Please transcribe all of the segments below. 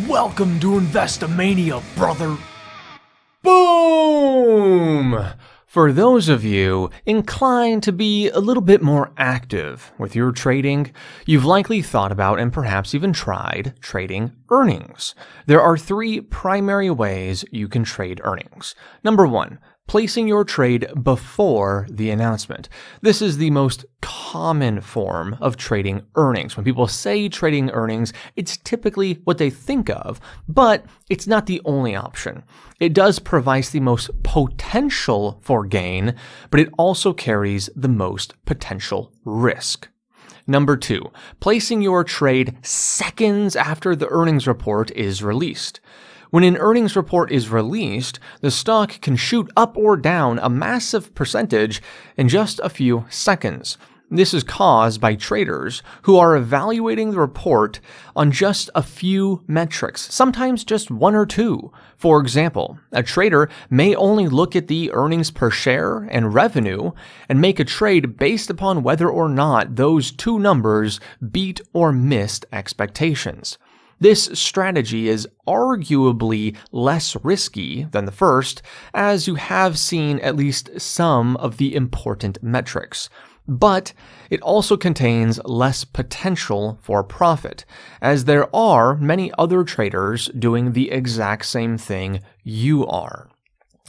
Welcome to Investomania, brother. Boom! For those of you inclined to be a little bit more active with your trading, you've likely thought about and perhaps even tried trading earnings. There are three primary ways you can trade earnings. Number one, placing your trade before the announcement. This is the most common form of trading earnings. When people say trading earnings, it's typically what they think of, but it's not the only option. It does provide the most potential for gain, but it also carries the most potential risk. Number two, placing your trade seconds after the earnings report is released. When an earnings report is released, the stock can shoot up or down a massive percentage in just a few seconds. This is caused by traders who are evaluating the report on just a few metrics, sometimes just one or two. For example, a trader may only look at the earnings per share and revenue and make a trade based upon whether or not those two numbers beat or missed expectations. This strategy is arguably less risky than the first, as you have seen at least some of the important metrics. But it also contains less potential for profit, as there are many other traders doing the exact same thing you are.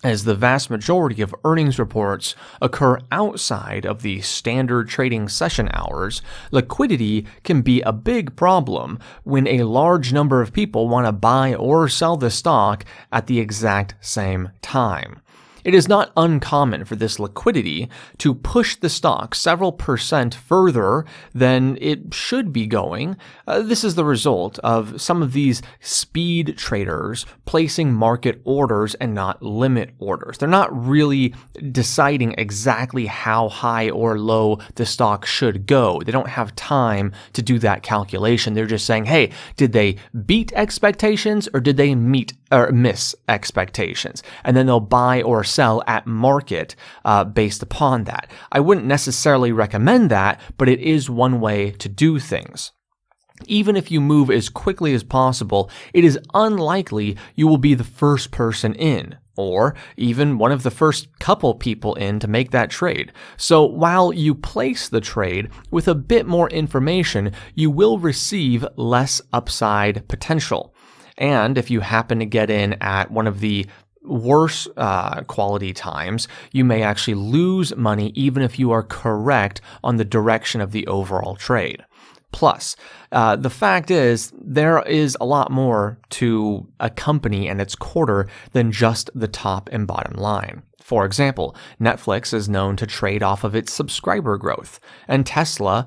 As the vast majority of earnings reports occur outside of the standard trading session hours, liquidity can be a big problem when a large number of people want to buy or sell the stock at the exact same time. It is not uncommon for this liquidity to push the stock several percent further than it should be going. This is the result of some of these speed traders placing market orders and not limit orders. They're not really deciding exactly how high or low the stock should go. They don't have time to do that calculation. They're just saying, hey, did they beat expectations or did they meet or miss expectations? And then they'll buy or sell at market based upon that. I wouldn't necessarily recommend that, but it is one way to do things. Even if you move as quickly as possible, it is unlikely you will be the first person in, or even one of the first couple people in to make that trade. So while you place the trade with a bit more information, you will receive less upside potential. And if you happen to get in at one of the worse quality times, you may actually lose money even if you are correct on the direction of the overall trade. Plus, the fact is, there is a lot more to a company and its quarter than just the top and bottom line. For example, Netflix is known to trade off of its subscriber growth, and Tesla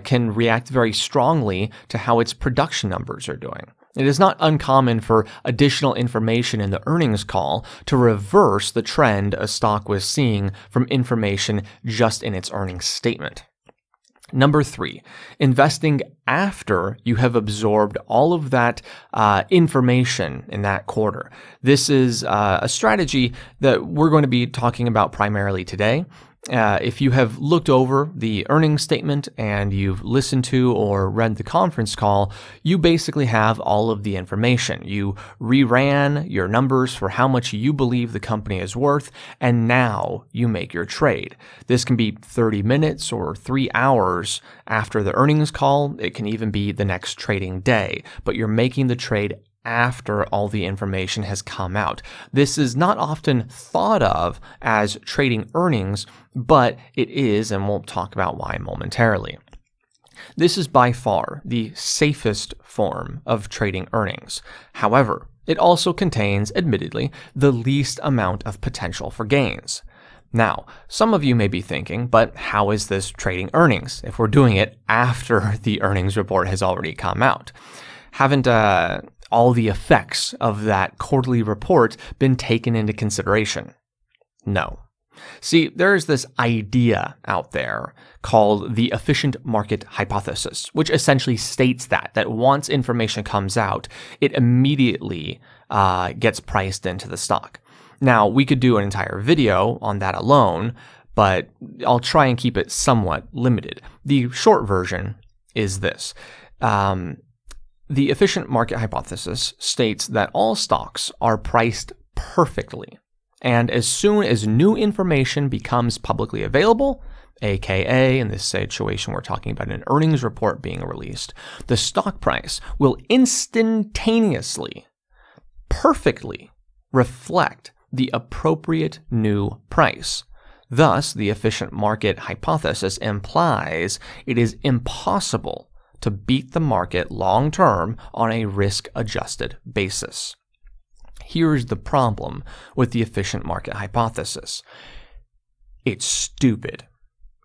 can react very strongly to how its production numbers are doing. It is not uncommon for additional information in the earnings call to reverse the trend a stock was seeing from information just in its earnings statement. Number three, investing after you have absorbed all of that information in that quarter. This is a strategy that we're going to be talking about primarily today. If you have looked over the earnings statement and you've listened to or read the conference call, you basically have all of the information. You reran your numbers for how much you believe the company is worth, and now you make your trade. This can be 30 minutes or 3 hours after the earnings call. It can even be the next trading day, but you're making the trade after all the information has come out. This is not often thought of as trading earnings, but it is, and we'll talk about why momentarily. This is by far the safest form of trading earnings. However, it also contains, admittedly, the least amount of potential for gains. Now, some of you may be thinking, but how is this trading earnings if we're doing it after the earnings report has already come out? Haven't all the effects of that quarterly report been taken into consideration? No. See, there's this idea out there called the efficient market hypothesis, which essentially states that once information comes out, it immediately gets priced into the stock. Now, we could do an entire video on that alone, but I'll try and keep it somewhat limited. The short version is this. The efficient market hypothesis states that all stocks are priced perfectly, and as soon as new information becomes publicly available, aka in this situation we're talking about an earnings report being released, the stock price will instantaneously, perfectly reflect the appropriate new price. Thus, the efficient market hypothesis implies it is impossible to beat the market long-term on a risk-adjusted basis. Here's the problem with the efficient market hypothesis. It's stupid.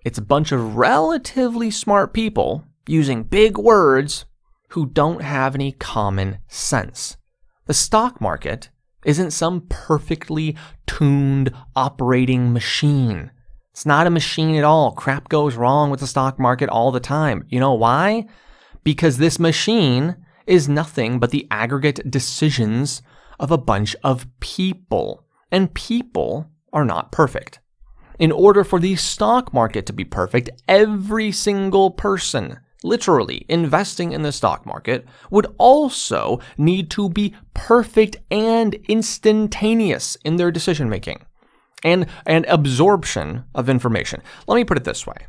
It's a bunch of relatively smart people using big words who don't have any common sense. The stock market isn't some perfectly tuned operating machine. It's not a machine at all. Crap goes wrong with the stock market all the time. You know why? Because this machine is nothing but the aggregate decisions of a bunch of people. And people are not perfect. In order for the stock market to be perfect, every single person literally investing in the stock market would also need to be perfect and instantaneous in their decision making and absorption of information. Let me put it this way.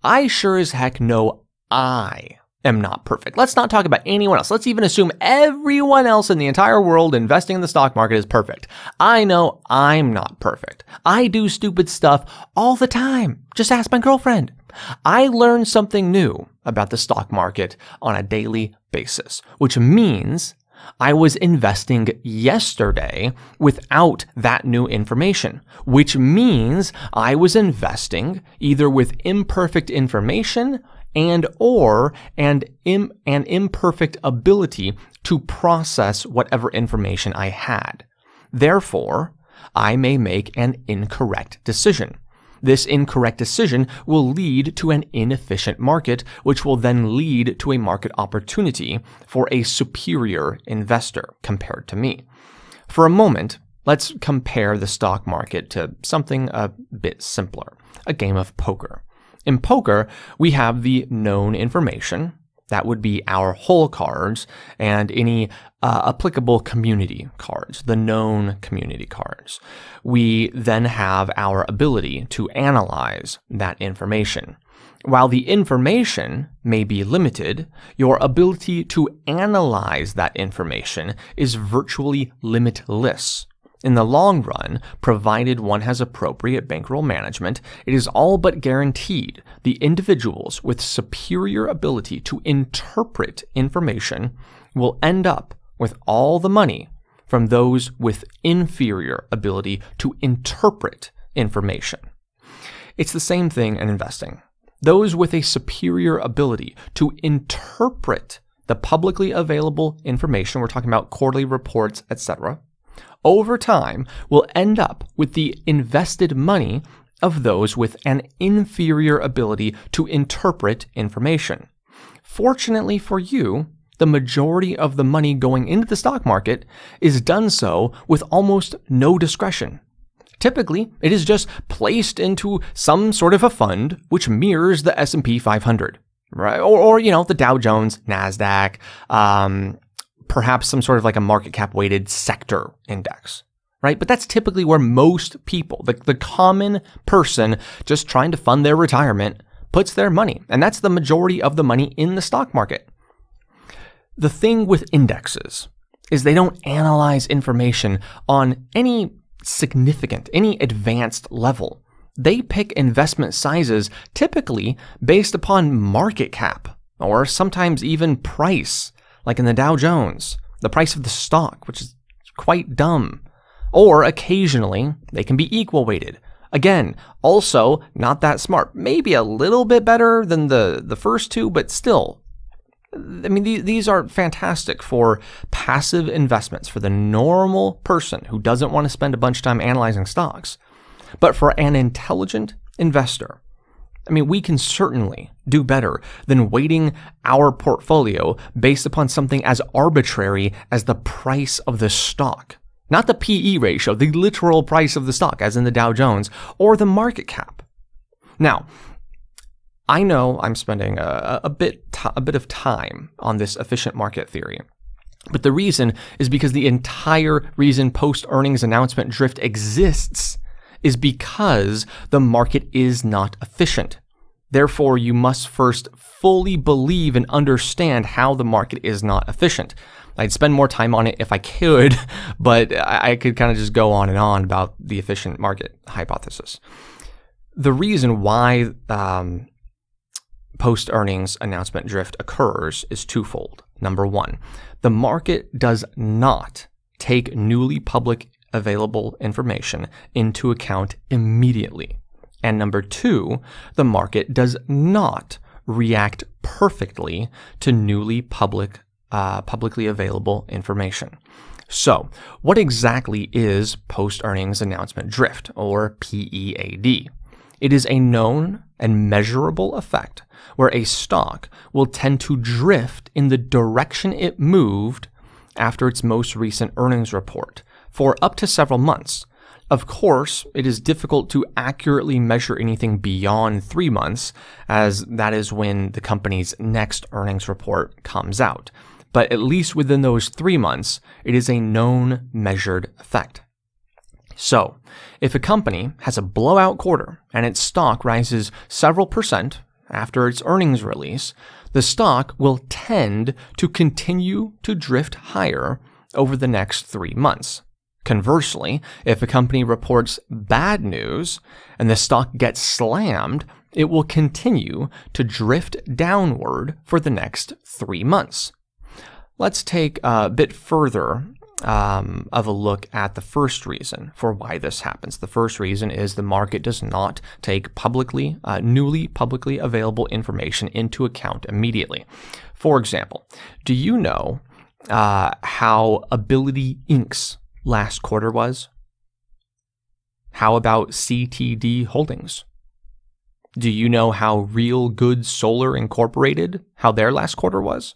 I sure as heck know I am not perfect. Let's not talk about anyone else. Let's even assume everyone else in the entire world investing in the stock market is perfect. I know I'm not perfect. I do stupid stuff all the time. Just ask my girlfriend. I learn something new about the stock market on a daily basis, which means I was investing yesterday without that new information, which means I was investing either with imperfect information and an imperfect ability to process whatever information I had. Therefore, I may make an incorrect decision. This incorrect decision will lead to an inefficient market, which will then lead to a market opportunity for a superior investor compared to me. For a moment, let's compare the stock market to something a bit simpler, a game of poker. In poker, we have the known information. That would be our whole cards and any applicable community cards, the known community cards. We then have our ability to analyze that information. While the information may be limited, your ability to analyze that information is virtually limitless. In the long run, provided one has appropriate bankroll management, it is all but guaranteed the individuals with superior ability to interpret information will end up with all the money from those with inferior ability to interpret information. It's the same thing in investing. Those with a superior ability to interpret the publicly available information, we're talking about quarterly reports, etc., over time will end up with the invested money of those with an inferior ability to interpret information. Fortunately for you, the majority of the money going into the stock market is done so with almost no discretion. Typically, it is just placed into some sort of a fund which mirrors the S&P 500, right? Or the Dow Jones, NASDAQ, perhaps some sort of like a market cap weighted sector index, right? But that's typically where most people, the common person just trying to fund their retirement, puts their money. And that's the majority of the money in the stock market. The thing with indexes is they don't analyze information on any significant, any advanced level. They pick investment sizes typically based upon market cap or sometimes even price. Like in the Dow Jones, the price of the stock, which is quite dumb. Or occasionally, they can be equal weighted. Again, also not that smart. Maybe a little bit better than the first two, but still. I mean, these are fantastic for passive investments, for the normal person who doesn't want to spend a bunch of time analyzing stocks. But for an intelligent investor, I mean, we can certainly do better than weighting our portfolio based upon something as arbitrary as the price of the stock. Not the P/E ratio, the literal price of the stock, as in the Dow Jones, or the market cap. Now, I know I'm spending a bit of time on this efficient market theory, but the reason is because the entire reason post-earnings announcement drift exists is because the market is not efficient. Therefore, you must first fully believe and understand how the market is not efficient. I'd spend more time on it if I could, but I could kind of just go on and on about the efficient market hypothesis. The reason why post-earnings announcement drift occurs is twofold. Number one, the market does not take newly public available information into account immediately. And number two, the market does not react perfectly to newly publicly available information. So, what exactly is post-earnings announcement drift, or PEAD? It is a known and measurable effect where a stock will tend to drift in the direction it moved after its most recent earnings report for up to several months. Of course, it is difficult to accurately measure anything beyond 3 months, as that is when the company's next earnings report comes out. But at least within those 3 months, it is a known measured effect. So, if a company has a blowout quarter and its stock rises several percent after its earnings release, the stock will tend to continue to drift higher over the next 3 months. Conversely, if a company reports bad news and the stock gets slammed, it will continue to drift downward for the next 3 months. Let's take a bit further of a look at the first reason for why this happens. The first reason is the market does not take newly publicly available information into account immediately. For example, do you know how Ability Inc.'s last quarter was? How about CTD Holdings? Do you know how Real Good Solar Incorporated, how their last quarter was?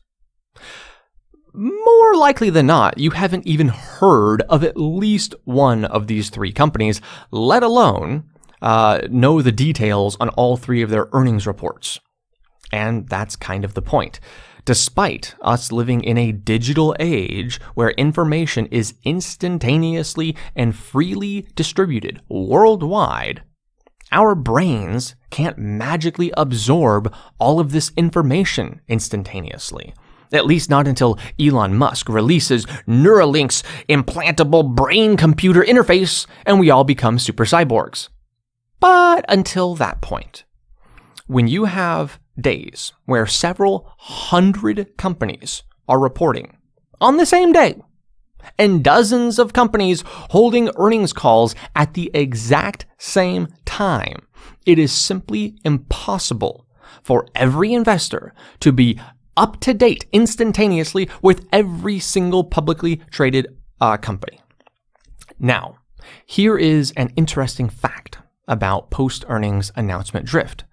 More likely than not, you haven't even heard of at least one of these three companies, let alone know the details on all three of their earnings reports. And that's kind of the point. Despite us living in a digital age where information is instantaneously and freely distributed worldwide, our brains can't magically absorb all of this information instantaneously. At least not until Elon Musk releases Neuralink's implantable brain-computer interface and we all become super cyborgs. But until that point, when you have days where several hundred companies are reporting on the same day, and dozens of companies holding earnings calls at the exact same time, it is simply impossible for every investor to be up to date instantaneously with every single publicly traded company. Now, here is an interesting fact about post-earnings announcement drift.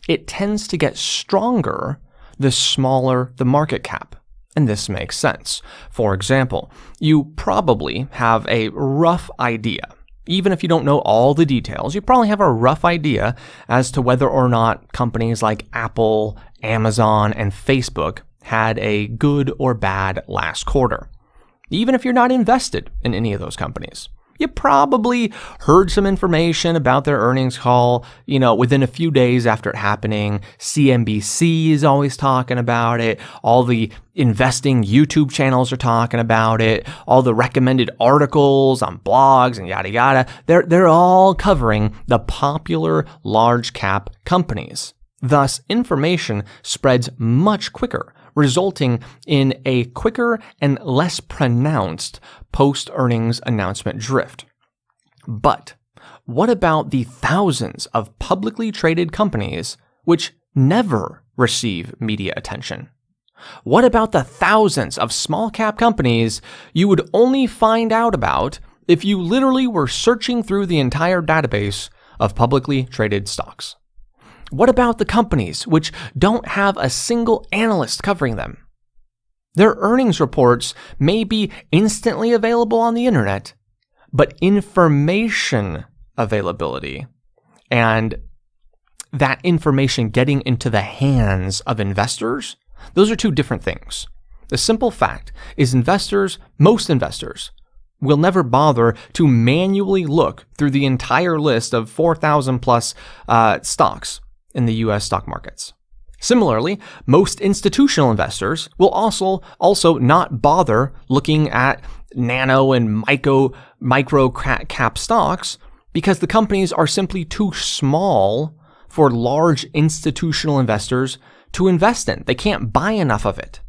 It tends to get stronger the smaller the market cap, and this makes sense. For example, you probably have a rough idea. Even if you don't know all the details, you probably have a rough idea as to whether or not companies like Apple, Amazon, and Facebook had a good or bad last quarter. Even if you're not invested in any of those companies, you probably heard some information about their earnings call, within a few days after it happening. CNBC is always talking about it. All the investing YouTube channels are talking about it. All the recommended articles on blogs and yada yada. They're all covering the popular large cap companies. Thus, information spreads much quicker, resulting in a quicker and less pronounced post-earnings announcement drift. But what about the thousands of publicly traded companies which never receive media attention? What about the thousands of small cap companies you would only find out about if you literally were searching through the entire database of publicly traded stocks? What about the companies which don't have a single analyst covering them? Their earnings reports may be instantly available on the internet, but information availability and that information getting into the hands of investors, those are two different things. The simple fact is most investors, will never bother to manually look through the entire list of 4,000 plus stocks in the US stock markets. Similarly, most institutional investors will also not bother looking at nano and micro cap stocks because the companies are simply too small for large institutional investors to invest in. They can't buy enough of it.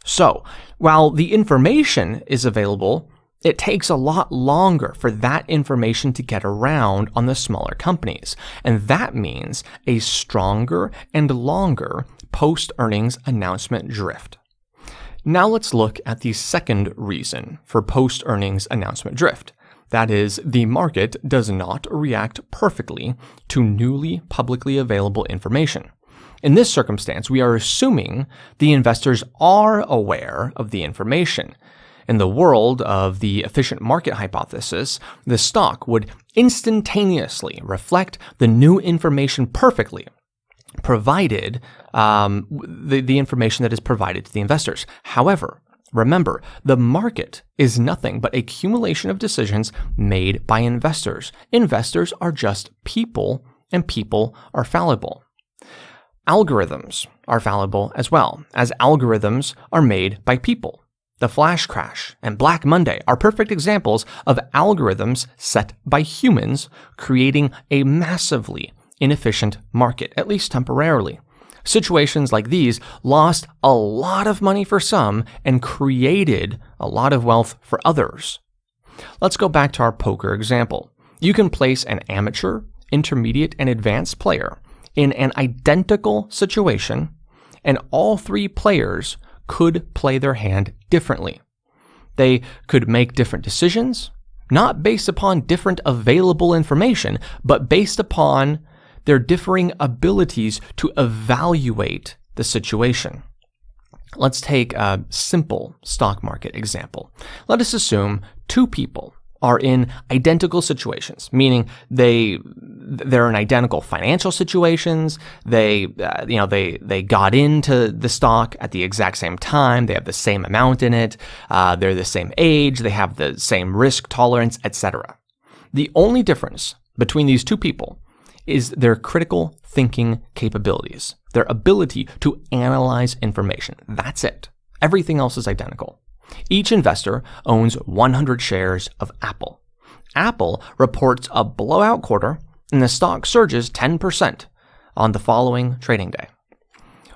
So, while the information is available, it takes a lot longer for that information to get around on the smaller companies, and that means a stronger and longer post-earnings announcement drift. Now let's look at the second reason for post-earnings announcement drift. That is, the market does not react perfectly to newly publicly available information. In this circumstance, we are assuming the investors are aware of the information. In the world of the efficient market hypothesis, the stock would instantaneously reflect the new information perfectly, provided the information that is provided to the investors. However, remember, the market is nothing but a accumulation of decisions made by investors. Investors are just people, and people are fallible. Algorithms are fallible as well, as algorithms are made by people. The flash crash and Black Monday are perfect examples of algorithms set by humans creating a massively inefficient market, at least temporarily. Situations like these lost a lot of money for some and created a lot of wealth for others. Let's go back to our poker example. You can place an amateur, intermediate, and advanced player in an identical situation, and all three players could play their hand differently. They could make different decisions, not based upon different available information, but based upon their differing abilities to evaluate the situation. Let's take a simple stock market example. Let us assume two people are in identical situations, meaning they're in identical financial situations. They got into the stock at the exact same time. They have the same amount in it. They're the same age. They have the same risk tolerance, etc. The only difference between these two people is their critical thinking capabilities, their ability to analyze information. That's it. Everything else is identical. Each investor owns 100 shares of Apple. Apple reports a blowout quarter, and the stock surges 10% on the following trading day.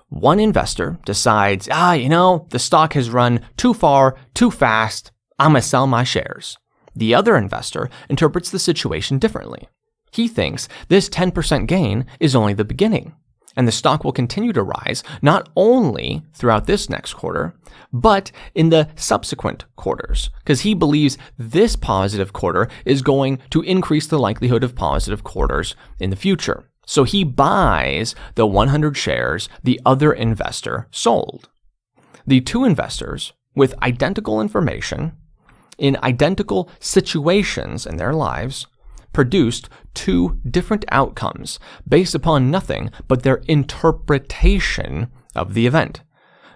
One investor decides, the stock has run too far, too fast, I'm going to sell my shares. The other investor interprets the situation differently. He thinks this 10% gain is only the beginning, and the stock will continue to rise not only throughout this next quarter, but in the subsequent quarters, because he believes this positive quarter is going to increase the likelihood of positive quarters in the future. So he buys the 100 shares the other investor sold. The two investors with identical information in identical situations in their lives produced two different outcomes based upon nothing but their interpretation of the event.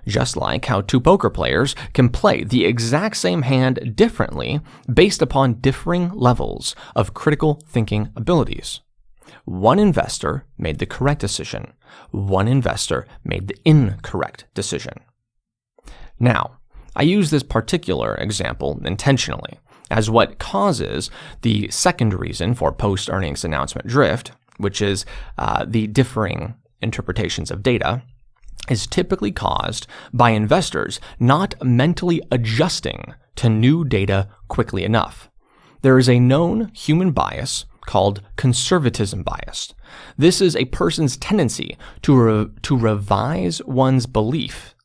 Just like how two poker players can play the exact same hand differently based upon differing levels of critical thinking abilities. One investor made the correct decision. One investor made the incorrect decision. Now, I use this particular example intentionally, as what causes the second reason for post-earnings announcement drift, which is the differing interpretations of data, is typically caused by investors not mentally adjusting to new data quickly enough. There is a known human bias called conservatism biased. This is a person's tendency to revise one's belief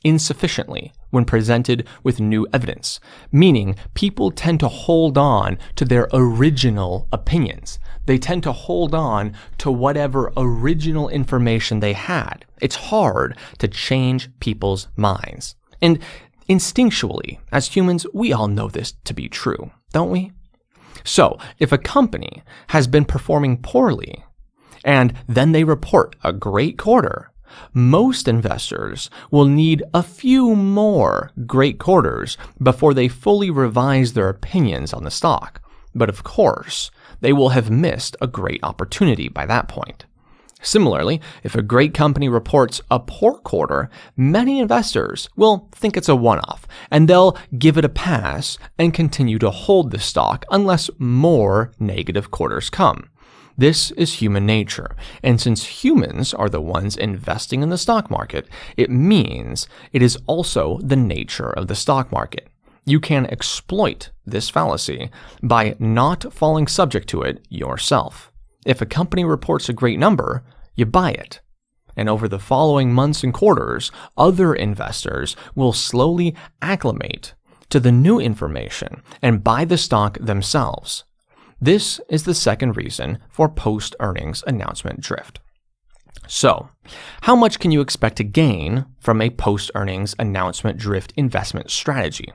insufficiently when presented with new evidence, meaning people tend to hold on to their original opinions. They tend to hold on to whatever original information they had. It's hard to change people's minds. And instinctually, as humans, we all know this to be true, don't we? So, if a company has been performing poorly, and then they report a great quarter, most investors will need a few more great quarters before they fully revise their opinions on the stock. But of course, they will have missed a great opportunity by that point. Similarly, if a great company reports a poor quarter, many investors will think it's a one-off, and they'll give it a pass and continue to hold the stock unless more negative quarters come. This is human nature, and since humans are the ones investing in the stock market, it means it is also the nature of the stock market. You can exploit this fallacy by not falling subject to it yourself. If a company reports a great number, you buy it. And over the following months and quarters, other investors will slowly acclimate to the new information and buy the stock themselves. This is the second reason for post-earnings announcement drift. So, how much can you expect to gain from a post-earnings announcement drift investment strategy?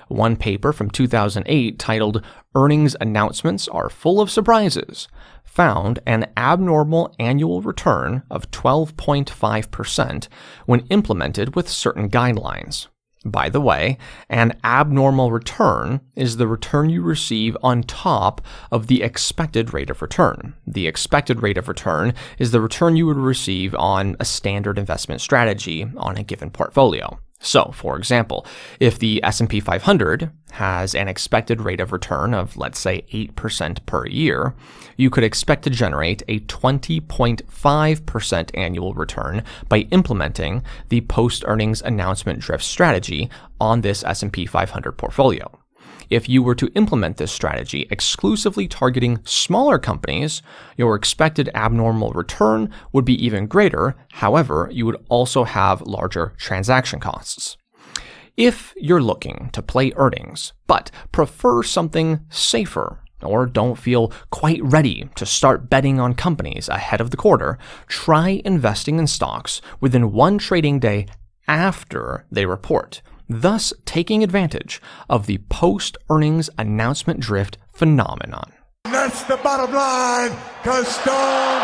One paper from 2008 titled "Earnings Announcements Are Full of Surprises" found an abnormal annual return of 12.5% when implemented with certain guidelines. By the way, an abnormal return is the return you receive on top of the expected rate of return. The expected rate of return is the return you would receive on a standard investment strategy on a given portfolio. So, for example, if the S&P 500 has an expected rate of return of, let's say, 8% per year, you could expect to generate a 20.5% annual return by implementing the post-earnings announcement drift strategy on this S&P 500 portfolio. If you were to implement this strategy exclusively targeting smaller companies, your expected abnormal return would be even greater. However, you would also have larger transaction costs. If you're looking to play earnings, but prefer something safer, or don't feel quite ready to start betting on companies ahead of the quarter, try investing in stocks within one trading day after they report, thus taking advantage of the post-earnings announcement drift phenomenon. That's the bottom line, 'cause Stone